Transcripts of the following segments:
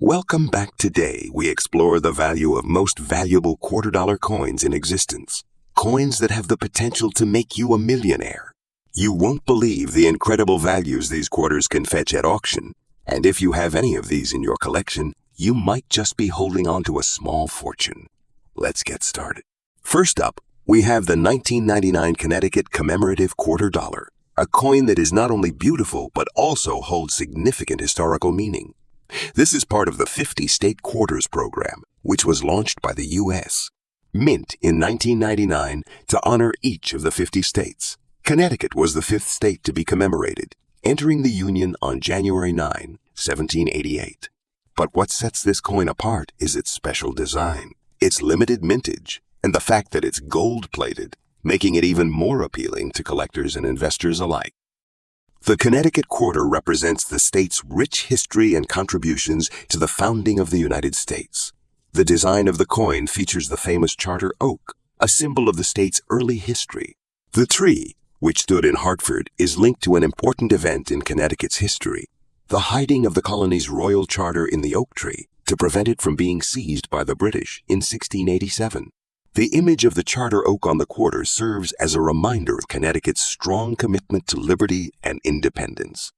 Welcome back. Today, we explore the value of most valuable quarter-dollar coins in existence. Coins that have the potential to make you a millionaire. You won't believe the incredible values these quarters can fetch at auction. And if you have any of these in your collection, you might just be holding on to a small fortune. Let's get started. First up, we have the 1999 Connecticut commemorative quarter dollar, a coin that is not only beautiful but also holds significant historical meaning. This is part of the 50-state quarters program, which was launched by the U.S. Mint in 1999 to honor each of the 50 states. Connecticut was the fifth state to be commemorated, entering the Union on January 9, 1788. But what sets this coin apart is its special design, its limited mintage, and the fact that it's gold-plated, making it even more appealing to collectors and investors alike. The Connecticut quarter represents the state's rich history and contributions to the founding of the United States. The design of the coin features the famous charter oak, a symbol of the state's early history. The tree, which stood in Hartford, is linked to an important event in Connecticut's history, the hiding of the colony's royal charter in the oak tree to prevent it from being seized by the British in 1687. The image of the charter oak on the quarter serves as a reminder of Connecticut's strong commitment to liberty and independence.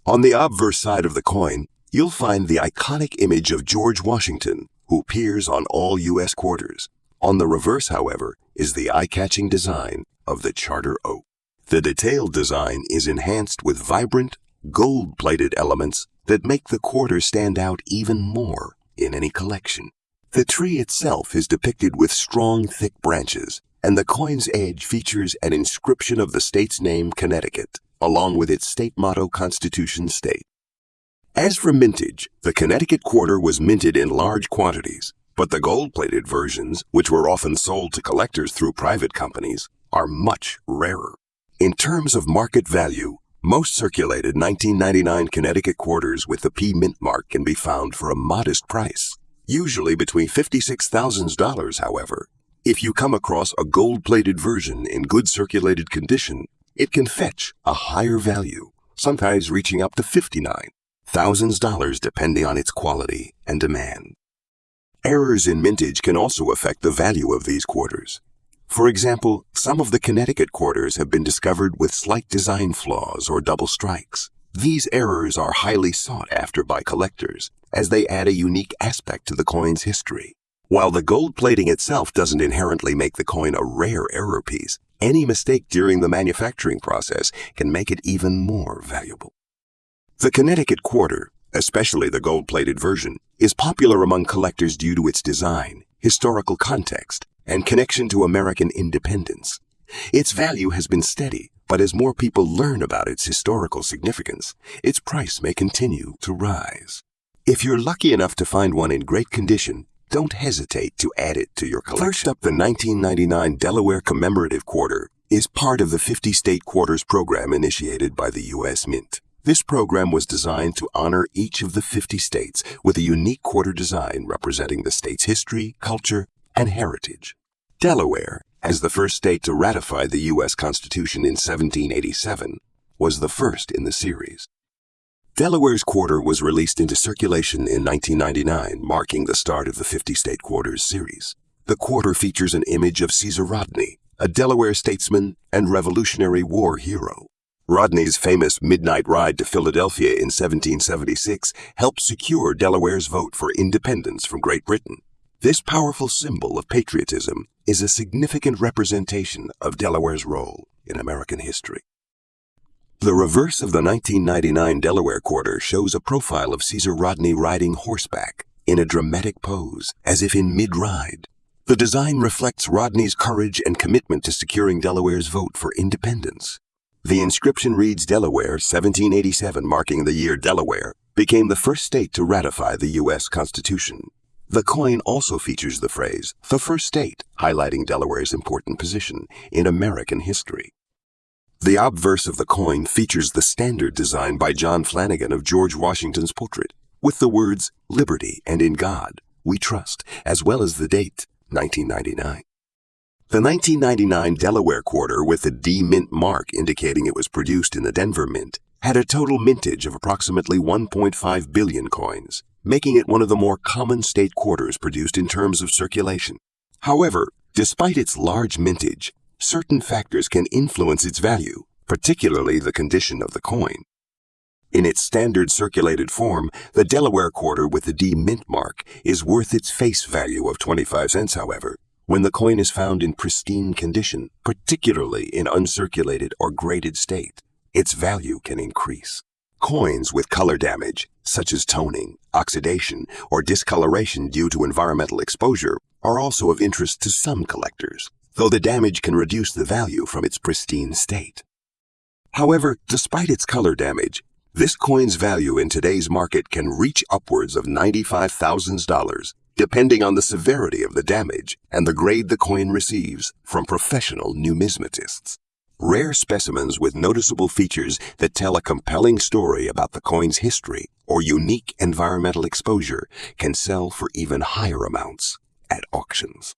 On the obverse side of the coin, you'll find the iconic image of George Washington, who appears on all U.S. quarters. On the reverse, however, is the eye-catching design of the charter oak. The detailed design is enhanced with vibrant, gold-plated elements that make the quarter stand out even more in any collection. The tree itself is depicted with strong, thick branches, and the coin's edge features an inscription of the state's name, Connecticut, along with its state motto, Constitution State. As for mintage, the Connecticut quarter was minted in large quantities, but the gold-plated versions, which were often sold to collectors through private companies, are much rarer. In terms of market value, most circulated 1999 Connecticut quarters with the P mint mark can be found for a modest price. Usually between $56,000, however. If you come across a gold-plated version in good circulated condition, it can fetch a higher value, sometimes reaching up to $59,000 depending on its quality and demand. Errors in mintage can also affect the value of these quarters. For example, some of the Connecticut quarters have been discovered with slight design flaws or double strikes. These errors are highly sought after by collectors, as they add a unique aspect to the coin's history. While the gold plating itself doesn't inherently make the coin a rare error piece, any mistake during the manufacturing process can make it even more valuable. The Connecticut quarter, especially the gold-plated version, is popular among collectors due to its design, historical context, and connection to American independence. Its value has been steady, but as more people learn about its historical significance, its price may continue to rise. If you're lucky enough to find one in great condition, don't hesitate to add it to your collection. First up, the 1999 Delaware commemorative quarter is part of the 50-state quarters program initiated by the U.S. Mint. This program was designed to honor each of the 50 states with a unique quarter design representing the state's history, culture, and heritage. Delaware, as the first state to ratify the U.S. Constitution in 1787, was the first in the series. Delaware's quarter was released into circulation in 1999, marking the start of the 50-state quarters series. The quarter features an image of Caesar Rodney, a Delaware statesman and Revolutionary War hero. Rodney's famous midnight ride to Philadelphia in 1776 helped secure Delaware's vote for independence from Great Britain. This powerful symbol of patriotism is a significant representation of Delaware's role in American history. The reverse of the 1999 Delaware quarter shows a profile of Caesar Rodney riding horseback in a dramatic pose, as if in mid-ride. The design reflects Rodney's courage and commitment to securing Delaware's vote for independence. The inscription reads Delaware 1787, marking the year Delaware became the first state to ratify the U.S. Constitution. The coin also features the phrase, "the first state," highlighting Delaware's important position in American history. The obverse of the coin features the standard design by John Flanagan of George Washington's portrait, with the words, "Liberty and in God we trust," as well as the date, 1999. The 1999 Delaware quarter with the D Mint mark indicating it was produced in the Denver Mint had a total mintage of approximately 1.5 billion coins, making it one of the more common state quarters produced in terms of circulation. However, despite its large mintage, certain factors can influence its value, particularly the condition of the coin. In its standard circulated form, the Delaware quarter with the D mint mark is worth its face value of 25 cents, however. When the coin is found in pristine condition, particularly in uncirculated or graded state, its value can increase. Coins with color damage, such as toning, oxidation, or discoloration due to environmental exposure, are also of interest to some collectors, though the damage can reduce the value from its pristine state. However, despite its color damage, this coin's value in today's market can reach upwards of $95,000, depending on the severity of the damage and the grade the coin receives from professional numismatists. Rare specimens with noticeable features that tell a compelling story about the coin's history or unique environmental exposure can sell for even higher amounts at auctions.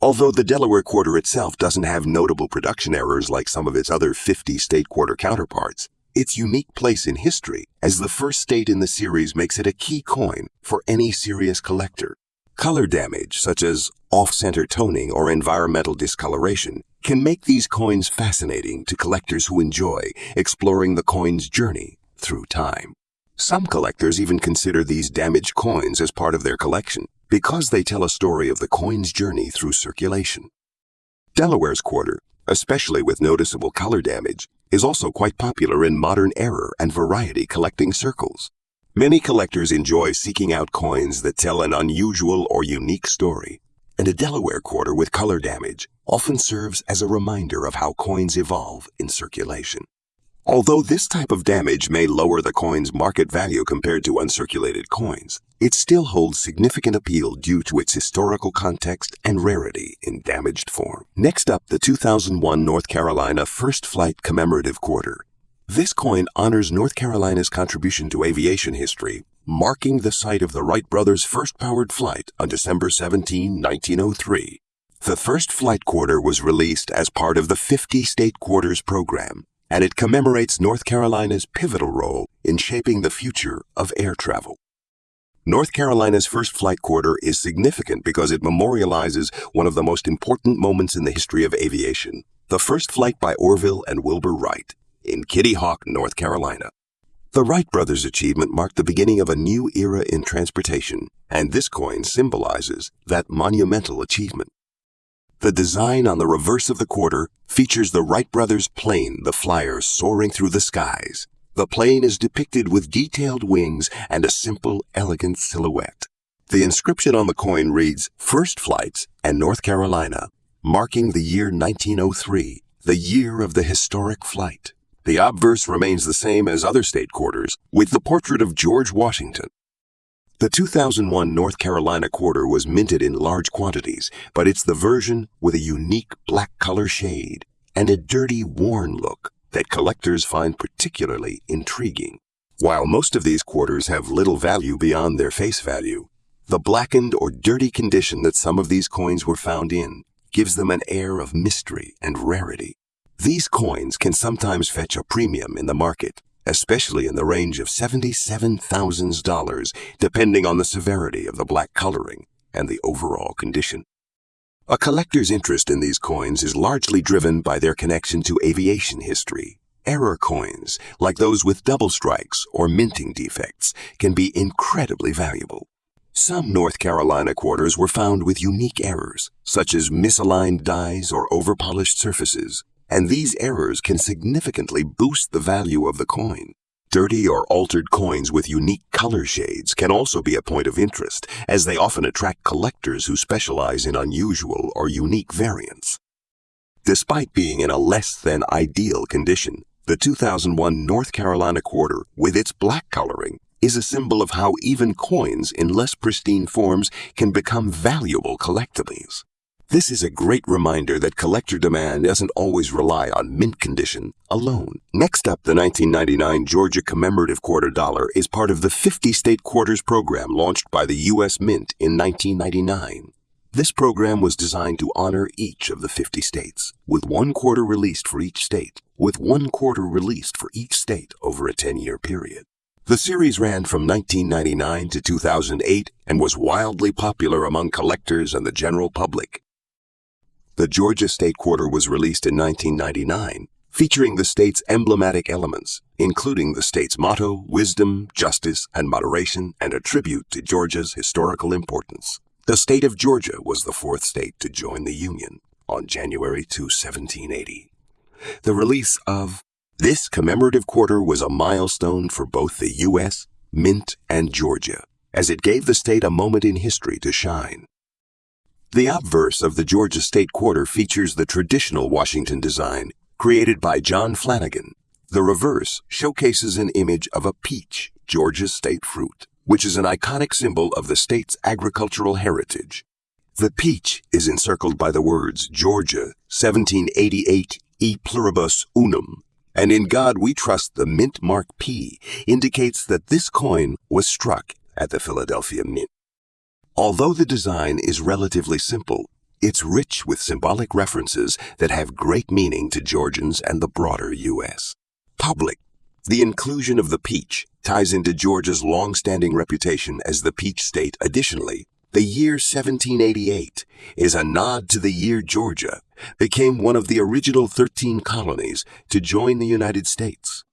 Although the Delaware quarter itself doesn't have notable production errors like some of its other 50 state quarter counterparts, its unique place in history as the first state in the series makes it a key coin for any serious collector. Color damage, such as off-center toning or environmental discoloration, can make these coins fascinating to collectors who enjoy exploring the coin's journey through time. Some collectors even consider these damaged coins as part of their collection because they tell a story of the coin's journey through circulation. Delaware's quarter, especially with noticeable color damage, is also quite popular in modern error and variety collecting circles. Many collectors enjoy seeking out coins that tell an unusual or unique story, and a Delaware quarter with color damage often serves as a reminder of how coins evolve in circulation. Although this type of damage may lower the coin's market value compared to uncirculated coins, it still holds significant appeal due to its historical context and rarity in damaged form. Next up, the 2001 North Carolina First Flight Commemorative Quarter. This coin honors North Carolina's contribution to aviation history, marking the site of the Wright brothers' first powered flight on December 17, 1903. The First Flight Quarter was released as part of the 50 State Quarters program, and it commemorates North Carolina's pivotal role in shaping the future of air travel. North Carolina's First Flight Quarter is significant because it memorializes one of the most important moments in the history of aviation, the first flight by Orville and Wilbur Wright in Kitty Hawk, North Carolina. The Wright brothers' achievement marked the beginning of a new era in transportation, and this coin symbolizes that monumental achievement. The design on the reverse of the quarter features the Wright brothers' plane, the Flyer, soaring through the skies. The plane is depicted with detailed wings and a simple, elegant silhouette. The inscription on the coin reads, "First Flights and North Carolina," marking the year 1903, the year of the historic flight. The obverse remains the same as other state quarters, with the portrait of George Washington. The 2001 North Carolina quarter was minted in large quantities, but it's the version with a unique black color shade and a dirty, worn look that collectors find particularly intriguing. While most of these quarters have little value beyond their face value, the blackened or dirty condition that some of these coins were found in gives them an air of mystery and rarity. These coins can sometimes fetch a premium in the market, especially in the range of $77,000, depending on the severity of the black coloring and the overall condition. A collector's interest in these coins is largely driven by their connection to aviation history. Error coins, like those with double strikes or minting defects, can be incredibly valuable. Some North Carolina quarters were found with unique errors, such as misaligned dies or overpolished surfaces, and these errors can significantly boost the value of the coin. Dirty or altered coins with unique color shades can also be a point of interest, as they often attract collectors who specialize in unusual or unique variants. Despite being in a less than ideal condition, the 2001 North Carolina quarter, with its black coloring, is a symbol of how even coins in less pristine forms can become valuable collectibles. This is a great reminder that collector demand doesn't always rely on mint condition alone. Next up, the 1999 Georgia Commemorative Quarter Dollar is part of the 50 State Quarters program launched by the U.S. Mint in 1999. This program was designed to honor each of the 50 states, with one quarter released for each state over a 10-year period. The series ran from 1999 to 2008 and was wildly popular among collectors and the general public. The Georgia State Quarter was released in 1999, featuring the state's emblematic elements, including the state's motto, wisdom, justice, and moderation, and a tribute to Georgia's historical importance. The state of Georgia was the fourth state to join the Union on January 2, 1780. The release of this commemorative quarter was a milestone for both the U.S., Mint, and Georgia, as it gave the state a moment in history to shine. The obverse of the Georgia State Quarter features the traditional Washington design created by John Flanagan. The reverse showcases an image of a peach, Georgia's state fruit, which is an iconic symbol of the state's agricultural heritage. The peach is encircled by the words Georgia, 1788, e pluribus unum, and in God we trust. The mint mark P indicates that this coin was struck at the Philadelphia Mint. Although the design is relatively simple, it's rich with symbolic references that have great meaning to Georgians and the broader U.S. public. The inclusion of the peach ties into Georgia's long-standing reputation as the peach state. Additionally, the year 1788 is a nod to the year Georgia became one of the original 13 colonies to join the United States.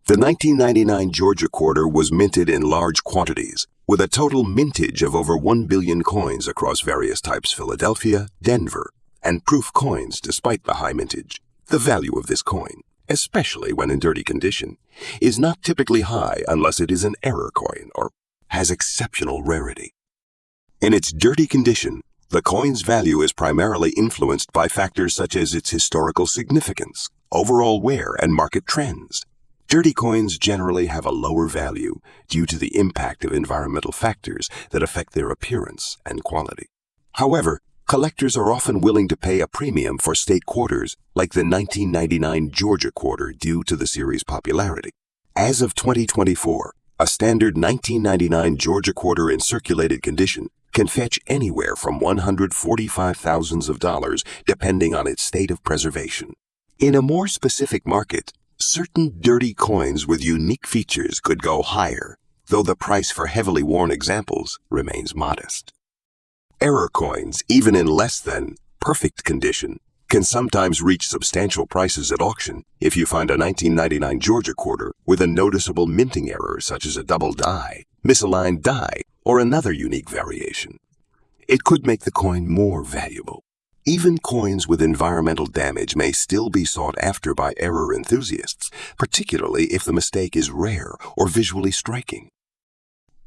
The 1999 Georgia Quarter was minted in large quantities, with a total mintage of over 1 billion coins across various types: Philadelphia, Denver, and proof coins. Despite the high mintage, the value of this coin, especially when in dirty condition, is not typically high unless it is an error coin or has exceptional rarity. In its dirty condition, the coin's value is primarily influenced by factors such as its historical significance, overall wear, and market trends. Dirty coins generally have a lower value due to the impact of environmental factors that affect their appearance and quality. However, collectors are often willing to pay a premium for state quarters like the 1999 Georgia Quarter due to the series' popularity. As of 2024, a standard 1999 Georgia Quarter in circulated condition can fetch anywhere from $145,000 depending on its state of preservation. In a more specific market, certain dirty coins with unique features could go higher, though the price for heavily worn examples remains modest. Error coins, even in less than perfect condition, can sometimes reach substantial prices at auction if you find a 1999 Georgia Quarter with a noticeable minting error such as a double die, misaligned die, or another unique variation. It could make the coin more valuable. Even coins with environmental damage may still be sought after by error enthusiasts, particularly if the mistake is rare or visually striking.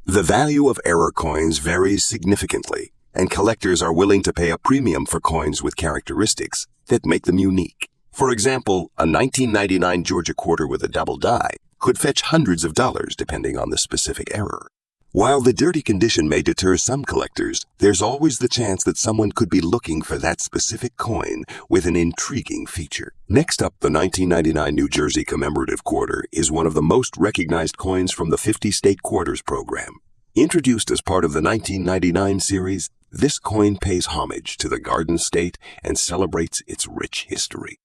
The value of error coins varies significantly, and collectors are willing to pay a premium for coins with characteristics that make them unique. For example, a 1999 Georgia Quarter with a double die could fetch hundreds of dollars depending on the specific error. While the dirty condition may deter some collectors, there's always the chance that someone could be looking for that specific coin with an intriguing feature. Next up, the 1999 New Jersey Commemorative Quarter is one of the most recognized coins from the 50 State Quarters program. Introduced as part of the 1999 series, this coin pays homage to the Garden State and celebrates its rich history.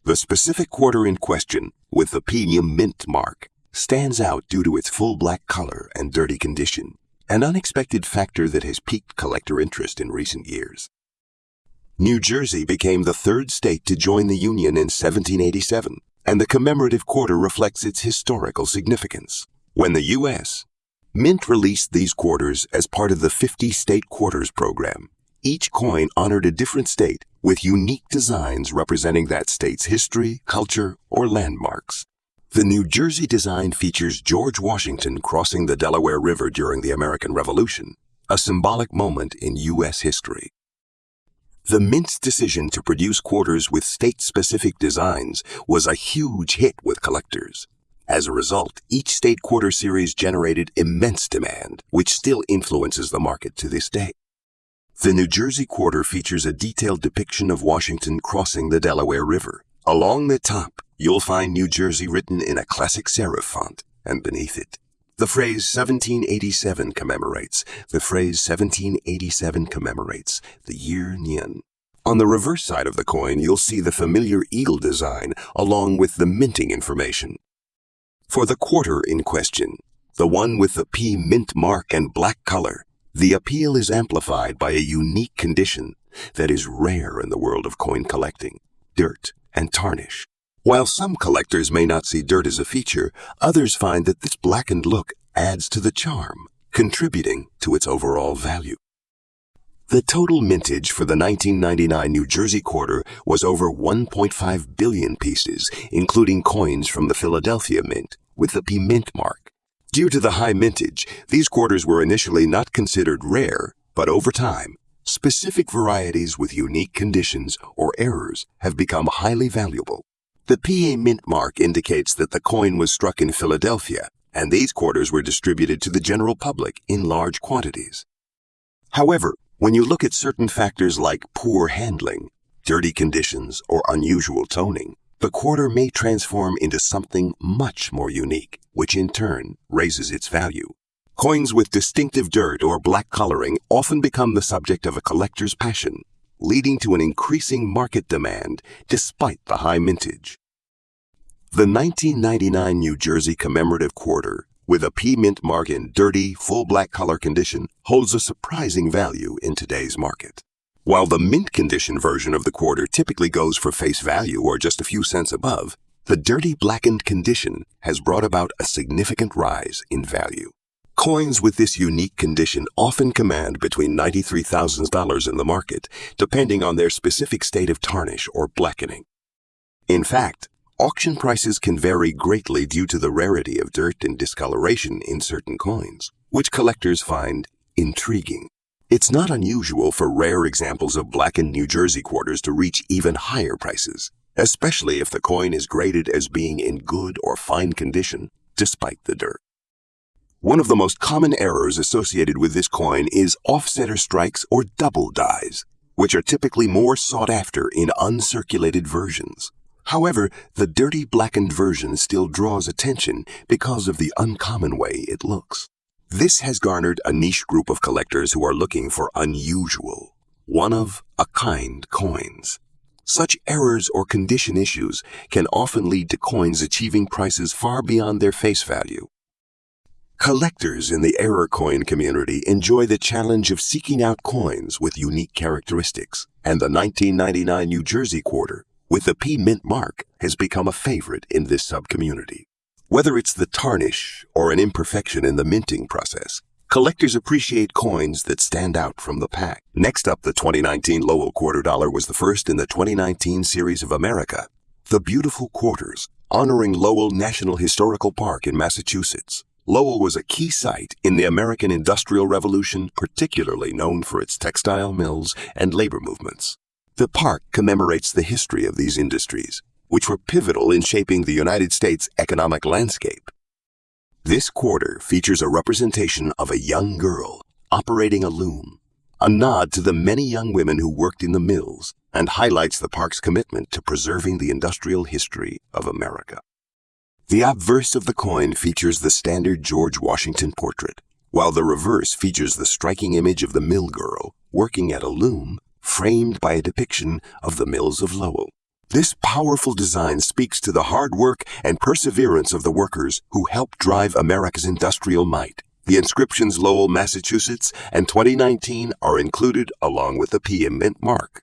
The specific quarter in question, with the premium mint mark, stands out due to its full black color and dirty condition, an unexpected factor that has piqued collector interest in recent years. New Jersey became the third state to join the Union in 1787, and the commemorative quarter reflects its historical significance. When the U.S. Mint released these quarters as part of the 50 State Quarters program, each coin honored a different state with unique designs representing that state's history, culture, or landmarks. The New Jersey design features George Washington crossing the Delaware River during the American Revolution, a symbolic moment in U.S. history. The Mint's decision to produce quarters with state-specific designs was a huge hit with collectors. As a result, each state quarter series generated immense demand, which still influences the market to this day. The New Jersey Quarter features a detailed depiction of Washington crossing the Delaware River. Along the top, you'll find New Jersey written in a classic serif font, and beneath it, the phrase 1787 commemorates the year Nyen. On the reverse side of the coin, you'll see the familiar eagle design along with the minting information. For the quarter in question, the one with the P mint mark and black color, the appeal is amplified by a unique condition that is rare in the world of coin collecting: dirt and tarnish. While some collectors may not see dirt as a feature, others find that this blackened look adds to the charm, contributing to its overall value. The total mintage for the 1999 New Jersey quarter was over 1.5 billion pieces, including coins from the Philadelphia Mint with the P mint mark. Due to the high mintage, these quarters were initially not considered rare, but over time, specific varieties with unique conditions or errors have become highly valuable. The PA mint mark indicates that the coin was struck in Philadelphia, and these quarters were distributed to the general public in large quantities. However, when you look at certain factors like poor handling, dirty conditions, or unusual toning, the quarter may transform into something much more unique, which in turn raises its value. Coins with distinctive dirt or black coloring often become the subject of a collector's passion, leading to an increasing market demand despite the high mintage. The 1999 New Jersey commemorative quarter, with a P mint mark in dirty, full black color condition, holds a surprising value in today's market. While the mint condition version of the quarter typically goes for face value or just a few cents above, the dirty blackened condition has brought about a significant rise in value. Coins with this unique condition often command between $93,000 in the market, depending on their specific state of tarnish or blackening. In fact, auction prices can vary greatly due to the rarity of dirt and discoloration in certain coins, which collectors find intriguing. It's not unusual for rare examples of blackened New Jersey quarters to reach even higher prices, especially if the coin is graded as being in good or fine condition despite the dirt. One of the most common errors associated with this coin is offsetter strikes or double dies, which are typically more sought after in uncirculated versions. However, the dirty blackened version still draws attention because of the uncommon way it looks. This has garnered a niche group of collectors who are looking for unusual, one-of-a-kind coins. Such errors or condition issues can often lead to coins achieving prices far beyond their face value. Collectors in the error coin community enjoy the challenge of seeking out coins with unique characteristics, and the 1999 New Jersey quarter with the P mint mark has become a favorite in this subcommunity. Whether it's the tarnish or an imperfection in the minting process, collectors appreciate coins that stand out from the pack. Next up, the 2019 Lowell quarter dollar was the first in the 2019 series of America, the Beautiful Quarters, honoring Lowell National Historical Park in Massachusetts. Lowell was a key site in the American Industrial Revolution, particularly known for its textile mills and labor movements. The park commemorates the history of these industries, which were pivotal in shaping the United States' economic landscape. This quarter features a representation of a young girl operating a loom, a nod to the many young women who worked in the mills, and highlights the park's commitment to preserving the industrial history of America. The obverse of the coin features the standard George Washington portrait, while the reverse features the striking image of the mill girl working at a loom, framed by a depiction of the mills of Lowell. This powerful design speaks to the hard work and perseverance of the workers who helped drive America's industrial might. The inscriptions Lowell, Massachusetts, and 2019 are included along with the P mint mark.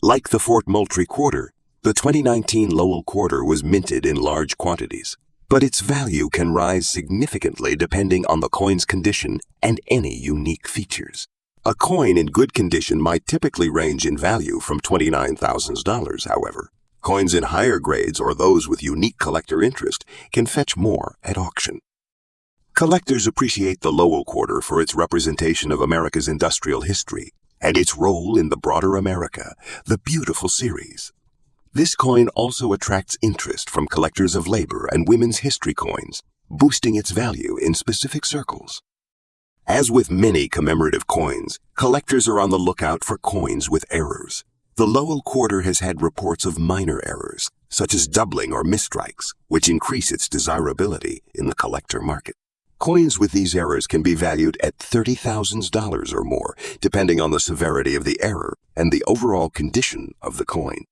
Like the Fort Moultrie quarter, the 2019 Lowell quarter was minted in large quantities, but its value can rise significantly depending on the coin's condition and any unique features. A coin in good condition might typically range in value from $29,000, however. Coins in higher grades or those with unique collector interest can fetch more at auction. Collectors appreciate the Lowell quarter for its representation of America's industrial history and its role in the broader America, the Beautiful series. This coin also attracts interest from collectors of labor and women's history coins, boosting its value in specific circles. As with many commemorative coins, collectors are on the lookout for coins with errors. The Lowell quarter has had reports of minor errors, such as doubling or misstrikes, which increase its desirability in the collector market. Coins with these errors can be valued at $30,000 or more, depending on the severity of the error and the overall condition of the coin.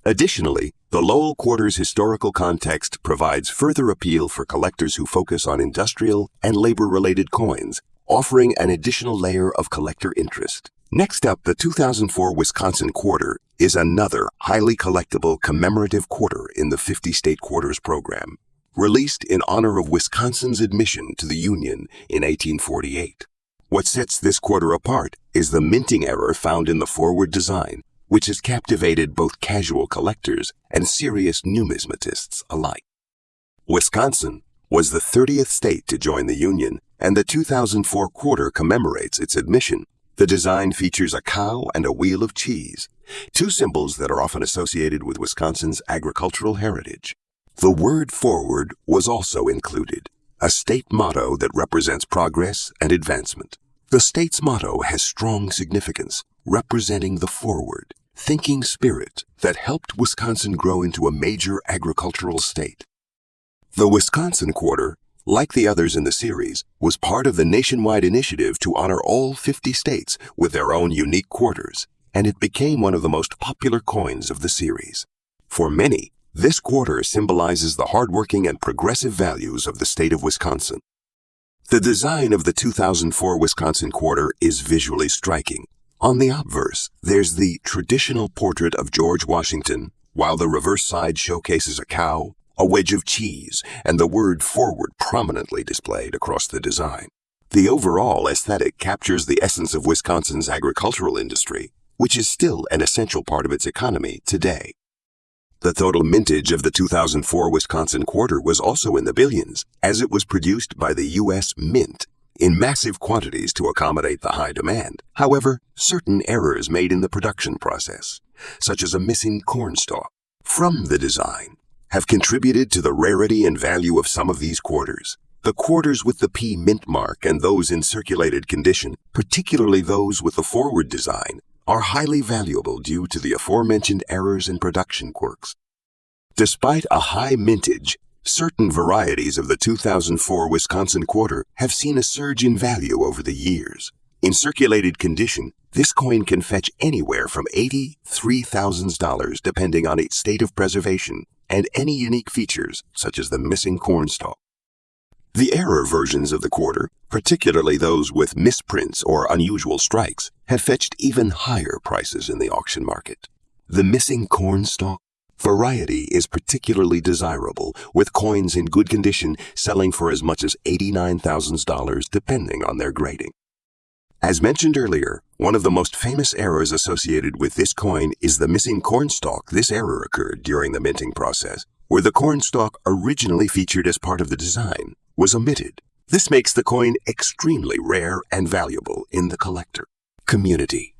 Additionally, the Lowell Quarter's historical context provides further appeal for collectors who focus on industrial and labor-related coins, offering an additional layer of collector interest. Next up, the 2004 Wisconsin Quarter is another highly collectible commemorative quarter in the 50-state quarters program, released in honor of Wisconsin's admission to the Union in 1848. What sets this quarter apart is the minting error found in the forward design, which has captivated both casual collectors and serious numismatists alike. Wisconsin was the 30th state to join the Union, and the 2004 quarter commemorates its admission. The design features a cow and a wheel of cheese, two symbols that are often associated with Wisconsin's agricultural heritage. The word forward was also included, a state motto that represents progress and advancement. The state's motto has strong significance, representing the forward, thinking spirit that helped Wisconsin grow into a major agricultural state. The Wisconsin Quarter, like the others in the series, was part of the nationwide initiative to honor all 50 states with their own unique quarters, and it became one of the most popular coins of the series. For many, this quarter symbolizes the hardworking and progressive values of the state of Wisconsin. The design of the 2004 Wisconsin Quarter is visually striking. On the obverse, there's the traditional portrait of George Washington, while the reverse side showcases a cow, a wedge of cheese, and the word forward prominently displayed across the design. The overall aesthetic captures the essence of Wisconsin's agricultural industry, which is still an essential part of its economy today. The total mintage of the 2004 Wisconsin Quarter was also in the billions, as it was produced by the U.S. Mint in massive quantities to accommodate the high demand. However, certain errors made in the production process, such as a missing cornstalk from the design, have contributed to the rarity and value of some of these quarters. The quarters with the P mint mark and those in circulated condition, particularly those with the forward design, are highly valuable due to the aforementioned errors and production quirks. Despite a high mintage, certain varieties of the 2004 Wisconsin Quarter have seen a surge in value over the years. In circulated condition, this coin can fetch anywhere from $83,000 depending on its state of preservation and any unique features such as the missing cornstalk. The error versions of the quarter, particularly those with misprints or unusual strikes, have fetched even higher prices in the auction market. The missing cornstalk variety is particularly desirable, with coins in good condition selling for as much as $89,000 depending on their grading. As mentioned earlier, one of the most famous errors associated with this coin is the missing cornstalk. This error occurred during the minting process, where the cornstalk originally featured as part of the design was omitted. This makes the coin extremely rare and valuable in the collector community.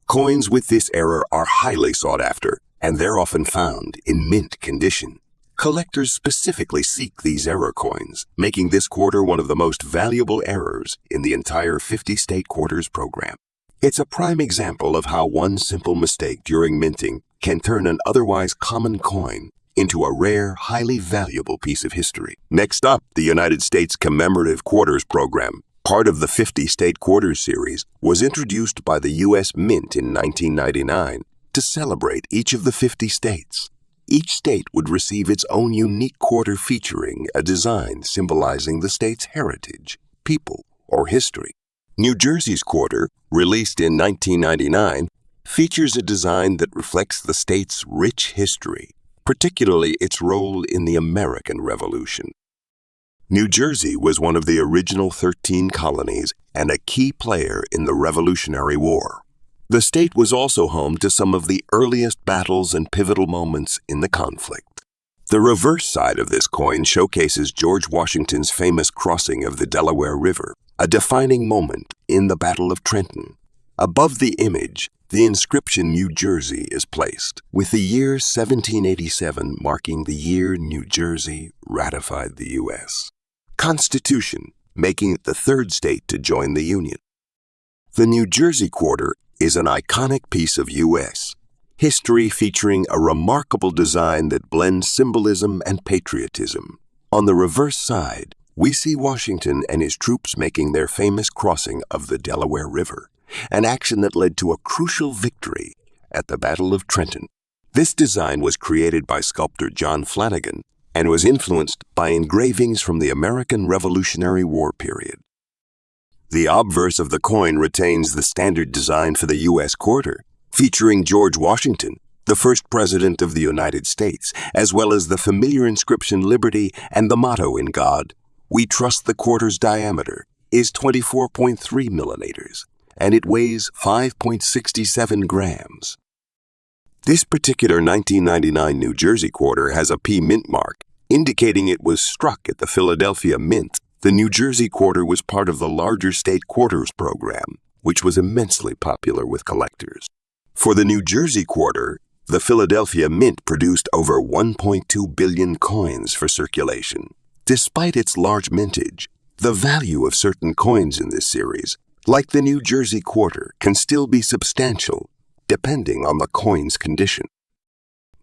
Coins with this error are highly sought after, and they're often found in mint condition. Collectors specifically seek these error coins, making this quarter one of the most valuable errors in the entire 50-state quarters program. It's a prime example of how one simple mistake during minting can turn an otherwise common coin into a rare, highly valuable piece of history. Next up, the United States Commemorative Quarters Program, part of the 50-state quarters series, was introduced by the U.S. Mint in 1999 to celebrate each of the 50 states. Each state would receive its own unique quarter featuring a design symbolizing the state's heritage, people, or history. New Jersey's quarter, released in 1999, features a design that reflects the state's rich history, particularly its role in the American Revolution. New Jersey was one of the original 13 colonies and a key player in the Revolutionary War. The state was also home to some of the earliest battles and pivotal moments in the conflict. The reverse side of this coin showcases George Washington's famous crossing of the Delaware River, a defining moment in the Battle of Trenton. Above the image, the inscription New Jersey is placed, with the year 1787 marking the year New Jersey ratified the U.S. Constitution, making it the third state to join the Union. The New Jersey quarter is an iconic piece of U.S. history featuring a remarkable design that blends symbolism and patriotism. On the reverse side, we see Washington and his troops making their famous crossing of the Delaware River, an action that led to a crucial victory at the Battle of Trenton. This design was created by sculptor John Flanagan and was influenced by engravings from the American Revolutionary War period. The obverse of the coin retains the standard design for the U.S. quarter, featuring George Washington, the first president of the United States, as well as the familiar inscription Liberty and the motto in God, "We trust." The quarter's diameter is 24.3 millimeters, and it weighs 5.67 grams. This particular 1999 New Jersey quarter has a P mint mark, indicating it was struck at the Philadelphia Mint. The New Jersey quarter was part of the larger state quarters program, which was immensely popular with collectors. For the New Jersey quarter, the Philadelphia Mint produced over 1.2 billion coins for circulation. Despite its large mintage, the value of certain coins in this series, like the New Jersey quarter, can still be substantial, depending on the coin's condition.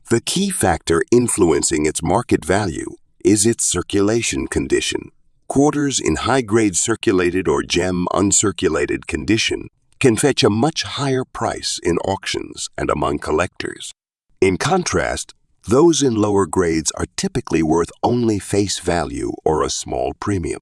The key factor influencing its market value is its circulation condition. Quarters in high-grade circulated or gem uncirculated condition can fetch a much higher price in auctions and among collectors. In contrast, those in lower grades are typically worth only face value or a small premium.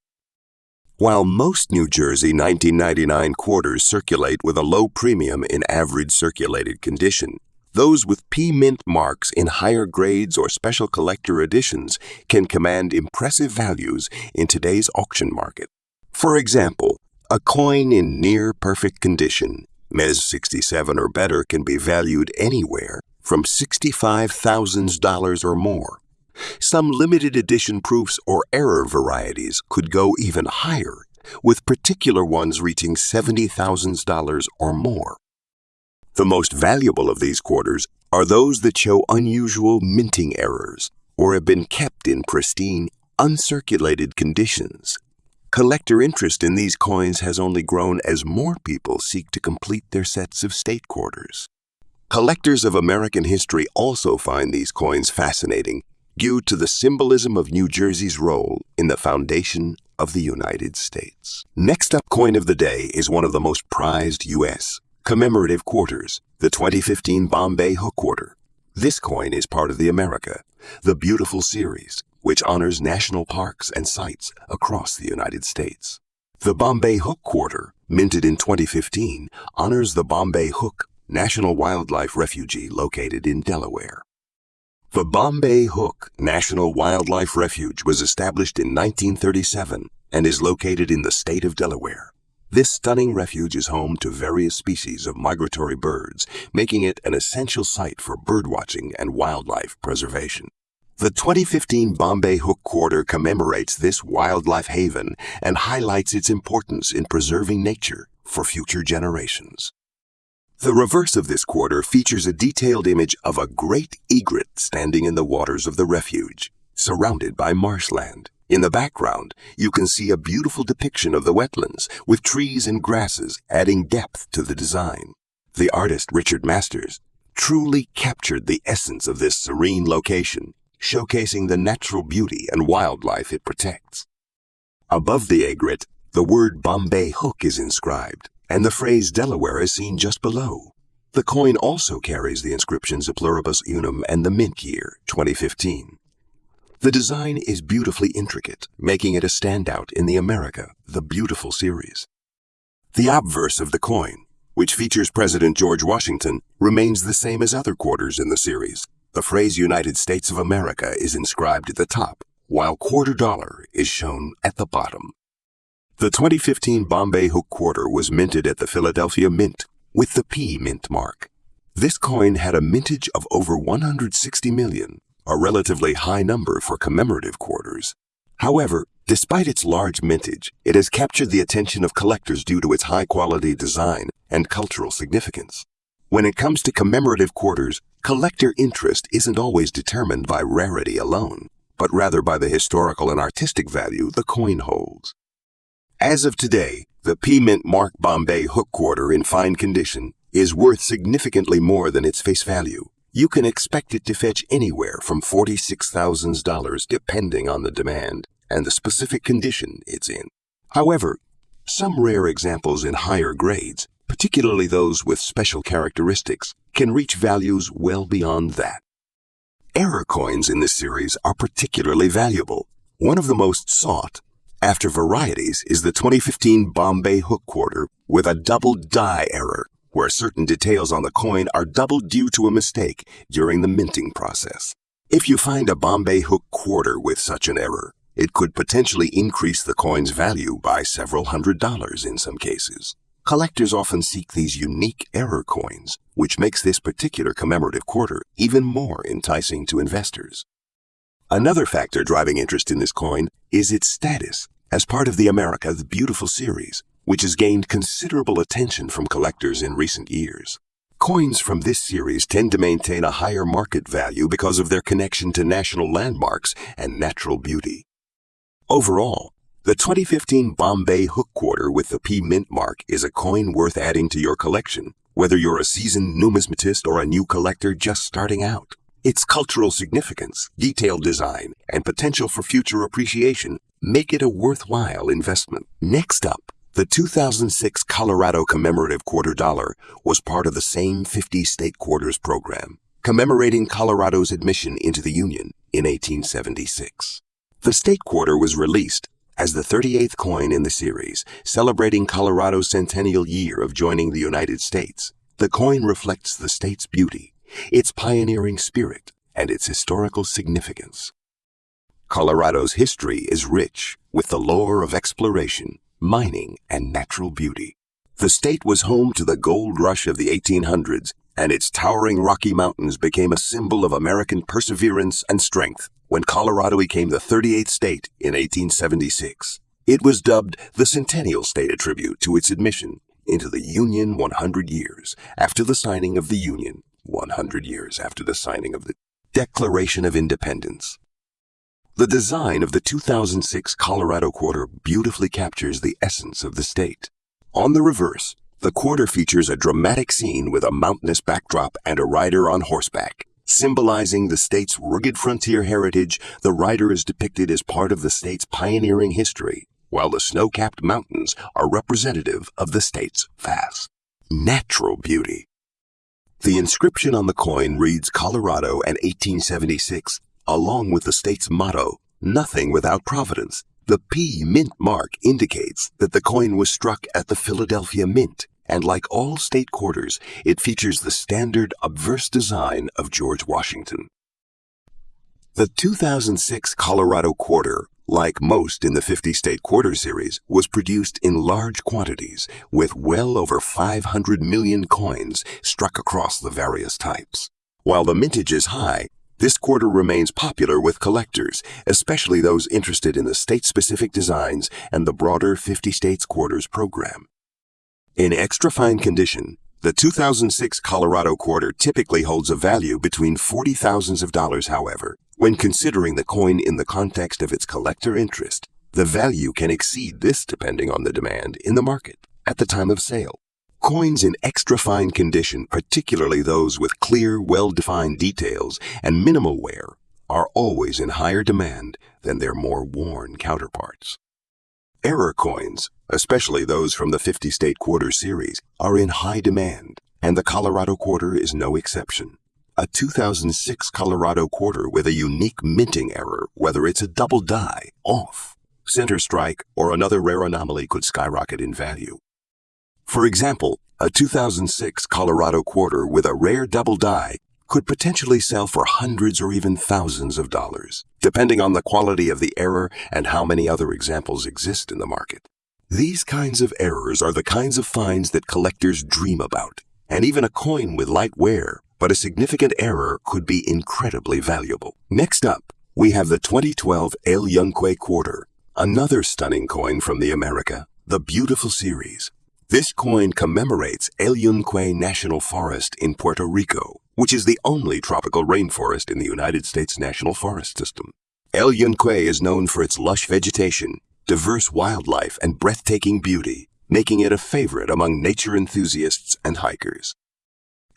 While most New Jersey 1999 quarters circulate with a low premium in average circulated condition, those with P mint marks in higher grades or special collector editions can command impressive values in today's auction market. For example, a coin in near-perfect condition, Ms. 67 or better, can be valued anywhere from $65,000 or more. Some limited edition proofs or error varieties could go even higher, with particular ones reaching $70,000 or more. The most valuable of these quarters are those that show unusual minting errors or have been kept in pristine, uncirculated conditions. Collector interest in these coins has only grown as more people seek to complete their sets of state quarters. Collectors of American history also find these coins fascinating, due to the symbolism of New Jersey's role in the foundation of the United States. Next up coin of the day is one of the most prized U.S. commemorative quarters, the 2015 Bombay Hook Quarter. This coin is part of the America, the Beautiful series, which honors national parks and sites across the United States. The Bombay Hook Quarter, minted in 2015, honors the Bombay Hook National Wildlife Refuge located in Delaware. The Bombay Hook National Wildlife Refuge was established in 1937 and is located in the state of Delaware. This stunning refuge is home to various species of migratory birds, making it an essential site for birdwatching and wildlife preservation. The 2015 Bombay Hook Quarter commemorates this wildlife haven and highlights its importance in preserving nature for future generations. The reverse of this quarter features a detailed image of a great egret standing in the waters of the refuge, surrounded by marshland. In the background, you can see a beautiful depiction of the wetlands, with trees and grasses adding depth to the design. The artist Richard Masters truly captured the essence of this serene location, showcasing the natural beauty and wildlife it protects. Above the egret, the word Bombay Hook is inscribed, and the phrase Delaware is seen just below. The coin also carries the inscriptions A Pluribus Unum and the mint year, 2015. The design is beautifully intricate, making it a standout in the America, the Beautiful series. The obverse of the coin, which features President George Washington, remains the same as other quarters in the series. The phrase United States of America is inscribed at the top, while quarter dollar is shown at the bottom. The 2015 Bombay Hook Quarter was minted at the Philadelphia Mint with the P mint mark. This coin had a mintage of over 160 million, a relatively high number for commemorative quarters. However, despite its large mintage, it has captured the attention of collectors due to its high-quality design and cultural significance. When it comes to commemorative quarters, collector interest isn't always determined by rarity alone, but rather by the historical and artistic value the coin holds. As of today, the P mint mark Bombay Hook Quarter in fine condition is worth significantly more than its face value. You can expect it to fetch anywhere from $46,000 depending on the demand and the specific condition it's in. However, some rare examples in higher grades particularly those with special characteristics, can reach values well beyond that. Error coins in this series are particularly valuable. One of the most sought, after varieties, is the 2015 Bombay hook quarter with a double die error, where certain details on the coin are doubled due to a mistake during the minting process. If you find a Bombay hook quarter with such an error, it could potentially increase the coin's value by several $100s in some cases. Collectors often seek these unique error coins, which makes this particular commemorative quarter even more enticing to investors. Another factor driving interest in this coin is its status as part of the America the Beautiful series, which has gained considerable attention from collectors in recent years. Coins from this series tend to maintain a higher market value because of their connection to national landmarks and natural beauty. Overall, the 2015 Bombay hook quarter with the P mint mark is a coin worth adding to your collection, whether you're a seasoned numismatist or a new collector just starting out. Its cultural significance, detailed design, and potential for future appreciation make it a worthwhile investment. Next up, the 2006 Colorado commemorative quarter dollar was part of the same 50 state quarters program, commemorating Colorado's admission into the Union in 1876. The state quarter was released as the 38th coin in the series, celebrating Colorado's centennial year of joining the United States. The coin reflects the state's beauty, its pioneering spirit, and its historical significance. Colorado's history is rich with the lore of exploration, mining, and natural beauty. The state was home to the gold rush of the 1800s, and its towering Rocky Mountains became a symbol of American perseverance and strength when Colorado became the 38th state in 1876. It was dubbed the Centennial State, a tribute to its admission into the Union 100 years after the signing of the Union, 100 years after the signing of the Declaration of Independence. The design of the 2006 Colorado quarter beautifully captures the essence of the state. On the reverse, the quarter features a dramatic scene with a mountainous backdrop and a rider on horseback. Symbolizing the state's rugged frontier heritage, the rider is depicted as part of the state's pioneering history, while the snow-capped mountains are representative of the state's vast natural beauty. The inscription on the coin reads Colorado and 1876, along with the state's motto, "Nothing without Providence." The P mint mark indicates that the coin was struck at the Philadelphia Mint, and like all state quarters, it features the standard obverse design of George Washington. The 2006 Colorado quarter, like most in the 50 state quarter series, was produced in large quantities, with well over 500 million coins struck across the various types. While the mintage is high, this quarter remains popular with collectors, especially those interested in the state-specific designs and the broader 50 states quarters program. In extra fine condition, the 2006 Colorado quarter typically holds a value between $40,000. However, when considering the coin in the context of its collector interest, the value can exceed this depending on the demand in the market at the time of sale. Coins in extra fine condition, particularly those with clear, well-defined details and minimal wear, are always in higher demand than their more worn counterparts. Error coins, especially those from the 50 state quarter series, are in high demand, and the Colorado quarter is no exception. A 2006 Colorado quarter with a unique minting error, whether it's a double die, off, center strike, or another rare anomaly, could skyrocket in value. For example, a 2006 Colorado quarter with a rare double die could potentially sell for hundreds or even thousands of dollars, depending on the quality of the error and how many other examples exist in the market. These kinds of errors are the kinds of finds that collectors dream about, and even a coin with light wear but a significant error could be incredibly valuable. Next up, we have the 2012 El Yunque quarter, another stunning coin from the America the Beautiful series. This coin commemorates El Yunque National Forest in Puerto Rico, which is the only tropical rainforest in the United States National Forest System. El Yunque is known for its lush vegetation, diverse wildlife, and breathtaking beauty, making it a favorite among nature enthusiasts and hikers.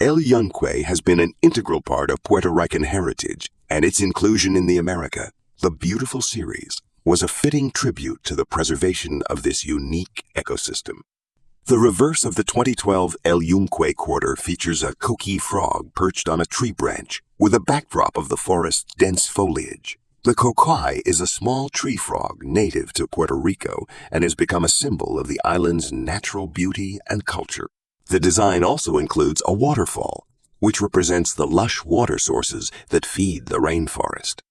El Yunque has been an integral part of Puerto Rican heritage, and its inclusion in the America the Beautiful series was a fitting tribute to the preservation of this unique ecosystem. The reverse of the 2012 El Yunque quarter features a coqui frog perched on a tree branch with a backdrop of the forest's dense foliage. The coqui is a small tree frog native to Puerto Rico and has become a symbol of the island's natural beauty and culture. The design also includes a waterfall, which represents the lush water sources that feed the rainforest.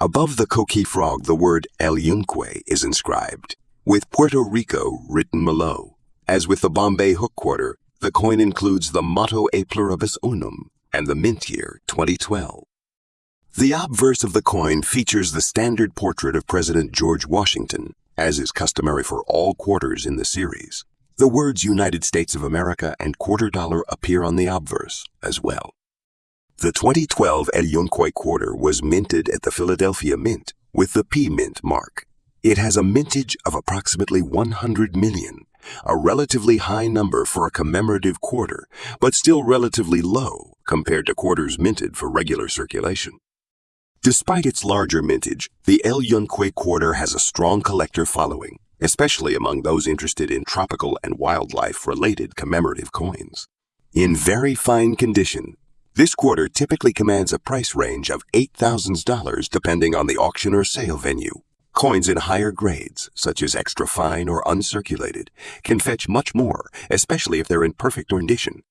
Above the coqui frog, the word El Yunque is inscribed, with Puerto Rico written below. As with the Bombay hook quarter, the coin includes the motto A Pluribus Unum and the mint year 2012. The obverse of the coin features the standard portrait of President George Washington, as is customary for all quarters in the series. The words United States of America and quarter dollar appear on the obverse as well. The 2012 El Yunque quarter was minted at the Philadelphia Mint with the P Mint mark. It has a mintage of approximately 100 million, a relatively high number for a commemorative quarter, but still relatively low compared to quarters minted for regular circulation. Despite its larger mintage, the El Yunque quarter has a strong collector following, especially among those interested in tropical and wildlife-related commemorative coins. In very fine condition, this quarter typically commands a price range of $8,000 depending on the auction or sale venue. Coins in higher grades, such as extra fine or uncirculated, can fetch much more, especially if they're in perfect condition.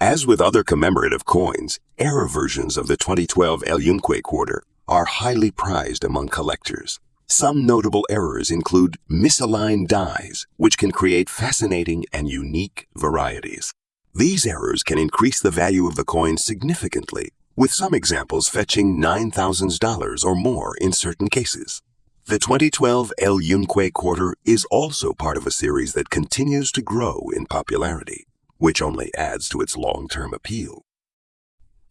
As with other commemorative coins, error versions of the 2012 El Yunque quarter are highly prized among collectors. Some notable errors include misaligned dies, which can create fascinating and unique varieties. These errors can increase the value of the coin significantly, with some examples fetching $9,000 or more in certain cases. The 2012 El Yunque quarter is also part of a series that continues to grow in popularity, which only adds to its long-term appeal.